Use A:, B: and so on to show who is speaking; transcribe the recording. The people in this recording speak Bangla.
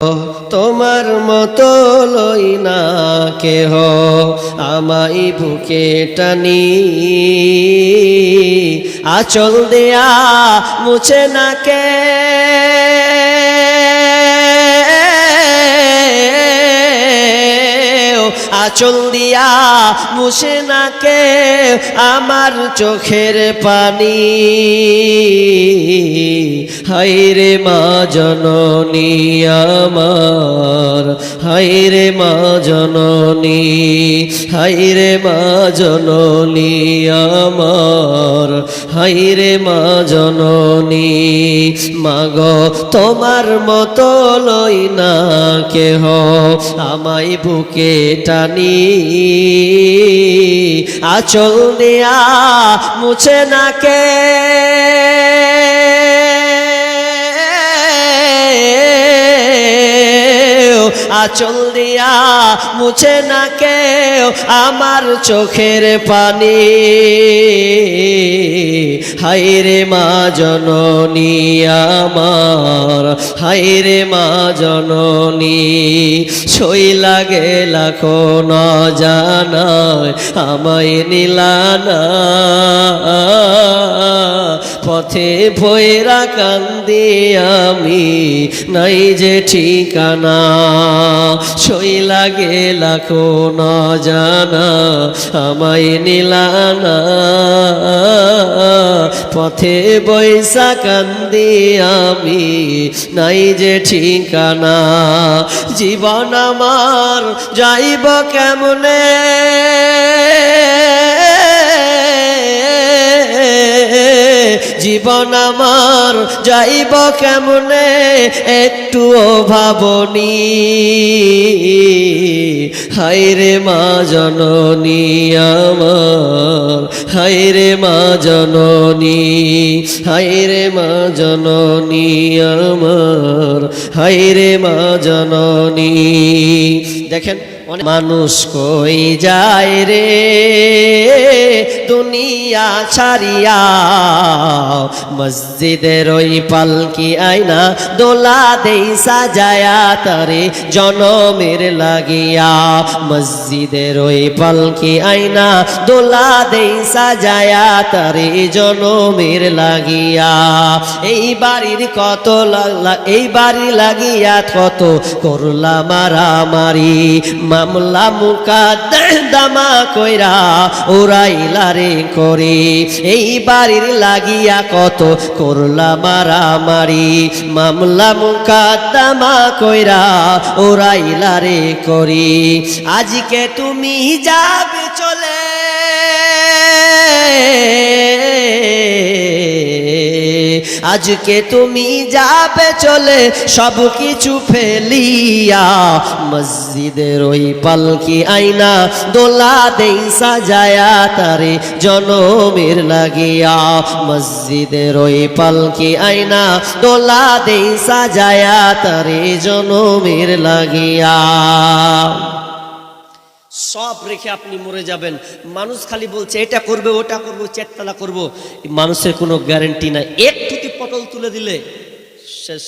A: তোমার মতো লই না কেহ আমায় বুকে টানি, আঁচল দেয়া মুছে না কে আঁচল দিয়া মুছে না কে আমার চোখের পানি। হায়রে মা জননী আমার, হায়রে মা জননী, হায়রে মা জননী আমার, হায়রে মা জননী। মাগো তোমার মতো লই না কেহ আমায় বুকে টানি, আঁচল দেয়া মুছে না কে আঁচল দিয়া মুছে না কেউ আমার চোখের পানি। হায়রে মা জননী আমার, হায়রে মা জননী। সই লাগে লাখো ন জানায় আমায় নিলানা, পথে ভৈরা কান্দি আমি নাই যে ঠিকানা। সই লাগে লাখো ন জানা আমায় নিলানা, পথে বৈশা কান্দি আমি নাই যে ঠিকানা। জীবন আমার যাইব কেমনে, জীবন আমার যাইব কেমনে একটুও ভাবনি। হায়রে মা জননী আমার, হায়রে মা জননী, হায়রে মা জননী আমার, হায়রে মা জননী। দেখেন মানুষ কই যায় রে দুনিয়া ছাড়িয়া, মসজিদের ওই পালকি আয়না দোলা দেই সাজায়া তারে জনমের লাগিয়া। মসজিদের ওই পালকি আয়না দোলা দেই সাজায়া তারে জনমের লাগিয়া। এই বাড়ির কত এই বাড়ি লাগিয়া কত করলা মারামারি, মামলা মুকাদ্দমা কইরা উড়াইলা রে করে। এই বাড়ির লাগিয়া কত করলা মারামারি, মামলা মুকাদ্দমা কইরা উড়াইলা রে করি। আজকে তুমি যাবে চলে, আজকে তুমি যাবে চলে সব কিছু ফেলিয়া। মসজিদের ওই পালকি আয়না দোলা দেই সাজায়া তারে জনমের লাগিয়া। মসজিদের ওই পালকি আয়না দোলা দেই সাজায়া তারে জনমের লাগিয়া। সব রেখে আপনি মরে যাবেন। মানুষ খালি বলছে এটা করবে ওটা করবো চেতলা করবো, মানুষের কোনো গ্যারান্টি নাই। একটুতে পটল তুলে দিলে শেষ।